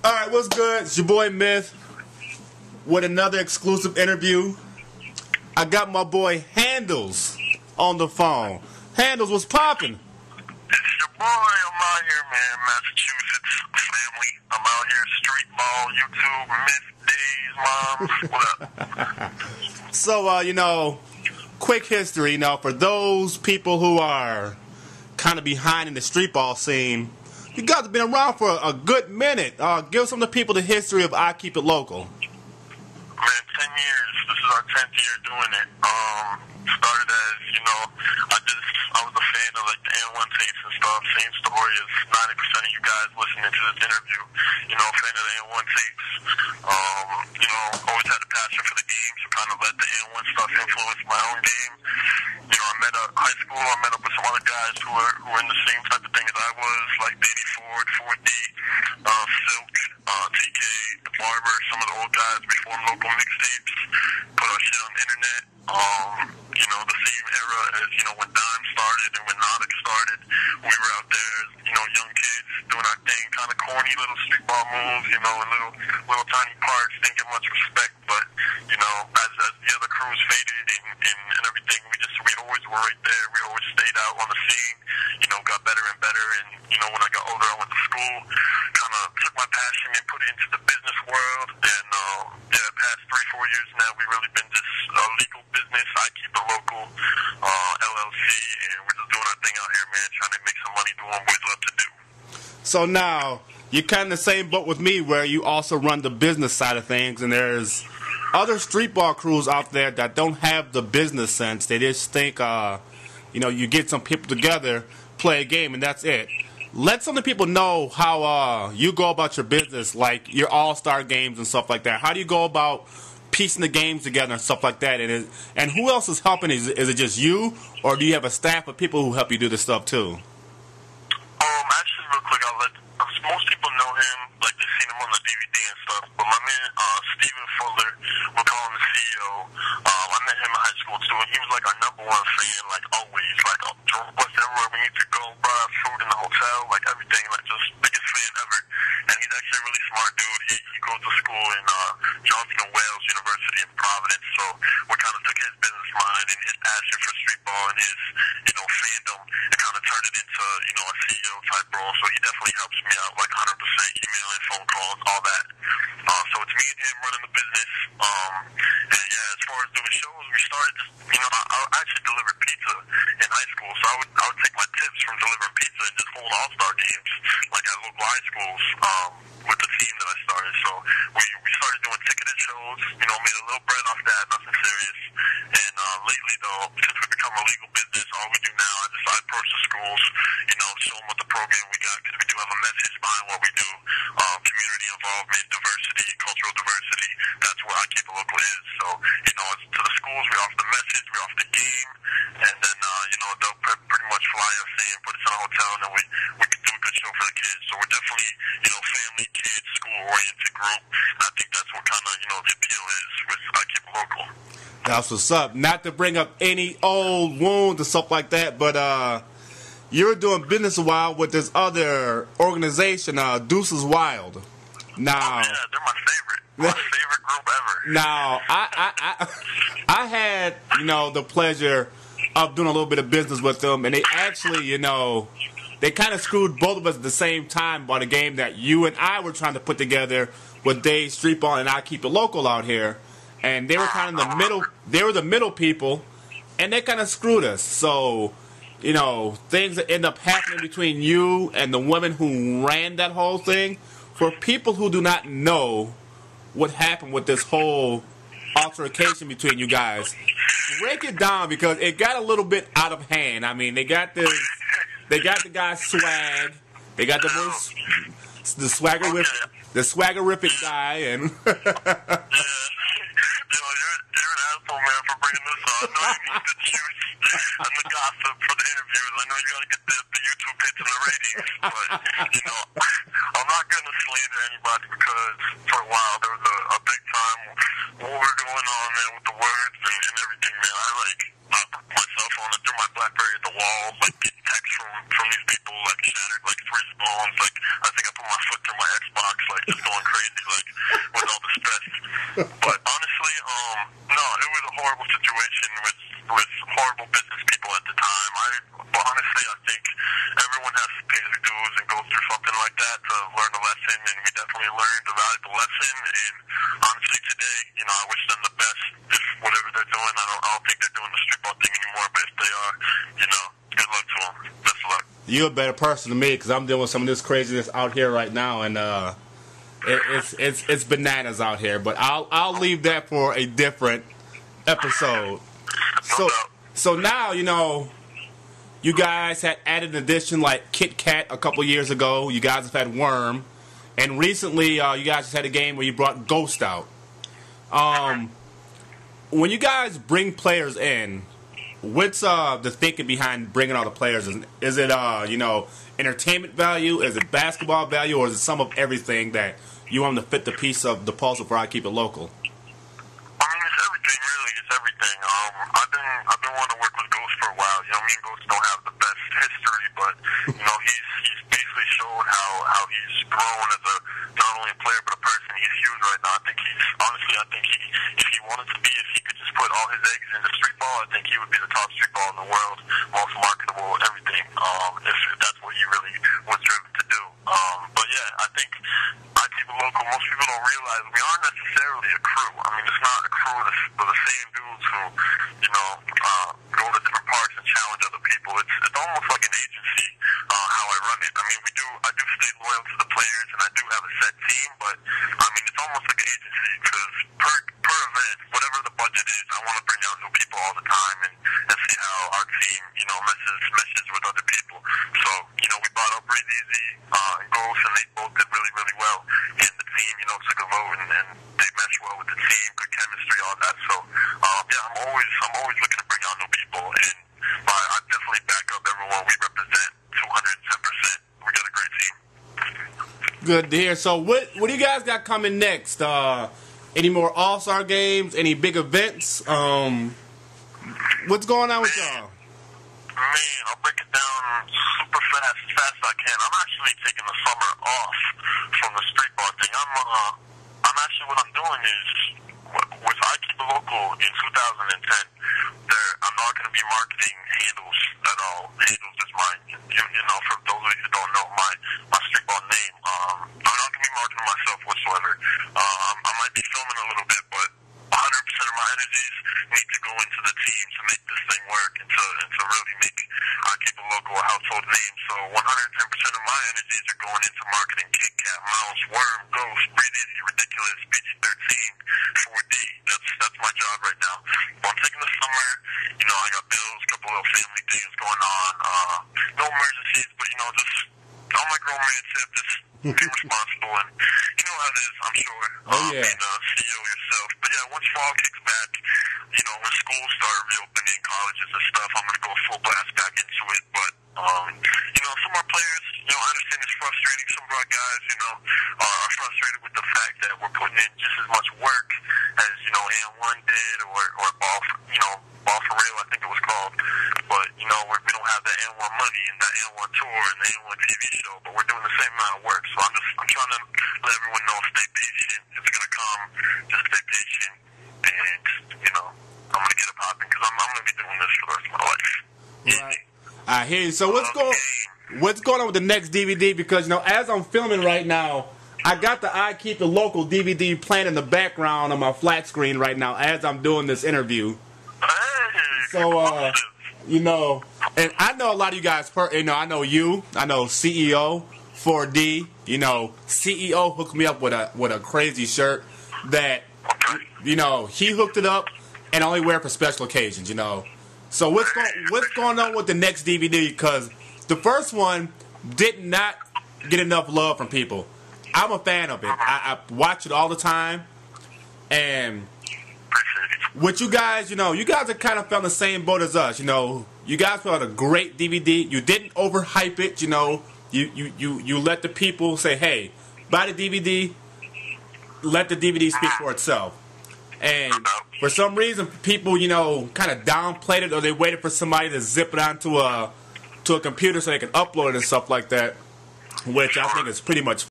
Alright, what's good? It's your boy Myth with another exclusive interview. I got my boy Handlez on the phone. Handlez, what's poppin'? It's your boy. I'm out here, man. Massachusetts family. I'm out here street ball, YouTube, Myth days, mom. What up? So, quick history, for those people who are kind of behind in the street ball scene, you guys have been around for a good minute. Give some of the people the history of I Keep It Local. Man, 10 years. This is our 10th year doing it. Started as, I was a fan of like the N1 tapes and stuff. Same story as 90% of you guys listening to this interview. Fan of the N1 tapes. Always had a passion for the game, so kind of let the N1 stuff influence my own game. I met up high school. I met up with some other guys who were in the same type of thing as I was, like Danny Ford, 4D, Silk, TK, The Barber, some of the old guys before local mixtapes. Put our shit on the internet. The same era as, when Dime started and when Nodic started. We were out there, young kids doing our thing, kind of corny little street ball moves, in little tiny parks, didn't get much respect, but, as the other crews faded and everything, we always were right there. We always stayed out on the scene, got better and better, and, when I got older, I went to school, kind of took my passion and put it into the business world, and, past 3-4 years now, we've really been just a legal business. I Keep It Local, LLC, and we're just doing our thing out here, man, trying to make some money doing what we love to do. So now, you're kind of the same boat with me where you also run the business side of things, and there's other street ball crews out there that don't have the business sense. They just think, you get some people together, play a game, and that's it. Let some of the people know how you go about your business, like your all-star games and stuff like that. How do you go about piecing the games together and stuff like that? And who else is helping? Is it just you, or do you have a staff of people who help you do this stuff too? Actually, real quick, most people know him, like they've seen him on the DVD and stuff, but my man, Steven Fuller, we'll call him the CEO, I met him in high school too, and he was like our #1 fan, like always, like, drove us everywhere we need to go, brought us food in the hotel, like everything, like just biggest fan ever, and he's actually a really smart dude. He goes to school in Johnson and Wales University in Providence, so we kind of took his business mind and his passion for street ball and his, fandom, and kind of turned it into, a CEO type role, so he definitely helps me out, like 100%, email and phone calls, all that. So it's me and him running the business, and yeah, as far as doing shows, we started just, I actually delivered pizza in high school, so I would take my tips from delivering pizza and just hold all-star games, like at local high schools, with the team that I started. So we started doing ticketed shows, made a little bread off that, nothing serious. And lately though, since we become a legal business, all we do now, I approach the schools, show them what the program we got, because we do have a message behind what we do, community involvement, diversity, cultural diversity. That's what I Keep It Local is. So, to the schools, we offer the message, we offer the game, and then, they'll pretty much fly us in, put us in a hotel, and then we can do a good show for the kids. So we're definitely, family, kids, school-oriented group, and I think that's what kind of, the appeal is with I Keep It Local. That's what's up. Not to bring up any old wounds and stuff like that, but you're doing business a while with this other organization, Deuces Wild. Now, yeah, they're my favorite. My favorite group ever. Now, I had, the pleasure of doing a little bit of business with them, and they actually, they kind of screwed both of us at the same time about a game that you and I were trying to put together with Dave Street Ball and I Keep It Local out here. And they were kind of the middle. They were the middle people, and they kind of screwed us. So, things that end up happening between you and the women who ran that whole thing. For people who do not know what happened with this whole altercation between you guys, break it down because it got a little bit out of hand. I mean, they got the guy Swag, they got the swaggerific guy, and. You're an asshole, man, for bringing this up. I know you need the juice and the gossip for the interviews. I know you got to get the YouTube hits and the ratings, but, I'm not going to slander anybody because for a while there was a big time war going on, man, with the words and everything, man. I put my cell phone, I threw my BlackBerry at the wall, like, getting texts from these people, like, shattered, like, 3 bones, like, I think I put my foot through my Xbox, like, just going like that to learn a lesson, and we definitely learned a valuable lesson. And honestly, today, I wish them the best. If whatever they're doing, I don't think they're doing the streetball thing anymore. But if they are, good luck to them. Best of luck. You're a better person than me because I'm dealing with some of this craziness out here right now, and it's bananas out here. But I'll leave that for a different episode. So now you guys had added an addition like Kit Kat a couple years ago. You guys have had Worm, and recently you guys just had a game where you brought Ghost out. When you guys bring players in, what's the thinking behind bringing all the players? Is it entertainment value? Is it basketball value? Or is it some of everything that you want them to fit the piece of the puzzle for I Keep It Local? I mean, it's everything, really. It's everything. I've been wanting to work with Ghost for a while. Me and Ghost don't have the best history, but he's basically shown how he's grown as not only a player but a person. He's huge right now. I think if he wanted to be, if he could just put all his eggs into street ball, I think he would be the top street ball in the world, most marketable, everything. If that's what he really was driven to do. But yeah, I think I Keep It Local. Most people don't realize we aren't necessarily a crew. I mean, it's not a crew of the same dudes who go to different parks and challenge other people. It's almost like an agency. How I run it. I mean, I do stay loyal to the players, and I do have a set team, but I mean, it's almost like an agency because per event, whatever the budget is, I want to bring out new people all the time and see how our team, meshes with other people. So, we brought up Breathe Easy and Ghost, and they both did really, really well. And the team, took a vote, and they meshed well with the team, good chemistry, all that. So, yeah, I'm always looking to bring out new people, and I definitely back up everyone we represent 210%. We got a great team. Good to hear. So what do you guys got coming next? Any more All-Star games? Any big events? What's going on with y'all? Man, I'll break it down super fast, as fast as I can. I'm actually taking the summer off from the street ball thing. What I'm doing is, with I Keep It Local in 2010, I'm not going to be marketing Handlez at all. Handlez is my, for those of you who don't know, my street ball name. I'm not going to be marketing myself whatsoever. I might be filming a little bit, but 100% of my energies need to go into the team to make this thing work and to really make I Keep It Local a household name. So 110% of my energies are going into marketing Kit Kat, Mouse, Worm, Ghost, Breathe Easy, Ridiculous, PG-13, 4D. That's my job right now. But I'm taking the summer. I got bills, a couple of family things going on. No emergencies, but just on my grown man tip, just be responsible. And you know how it is, I'm sure. Oh yeah. Being a CEO yourself. But yeah, once fall kicks back, when schools start reopening, colleges and stuff, I'm gonna go full blast back into it. But some of our players, I understand it's frustrating. Some of our guys, are frustrated with the fact that we're putting in just as much work as And1 did, or Ball for Real, I think it was called. But we don't have that And1 money and that And1 tour and the And1 TV show, but we're doing the same amount of work. So I'm trying to let everyone know, stay patient. It's gonna come. Just stay patient, and I'm gonna get it popping because I'm gonna be doing this for the rest of my life. Right. I hear you. So what's going on with the next DVD? Because as I'm filming right now, I got the I Keep It Local DVD playing in the background on my flat screen right now as I'm doing this interview. So and I know a lot of you guys. I know you. I know CEO 4D. CEO hooked me up with a crazy shirt that he hooked it up and only wear for special occasions. So what's going on with the next DVD? Because the first one did not get enough love from people. I'm a fan of it. I watch it all the time. And with you guys, you guys are kind of felt the same boat as us. You guys put out a great DVD. You didn't overhype it. You let the people say, hey, buy the DVD. Let the DVD speak for itself. And for some reason, people, kind of downplayed it, or they waited for somebody to zip it onto a computer so they can upload it and stuff like that, which I think is pretty much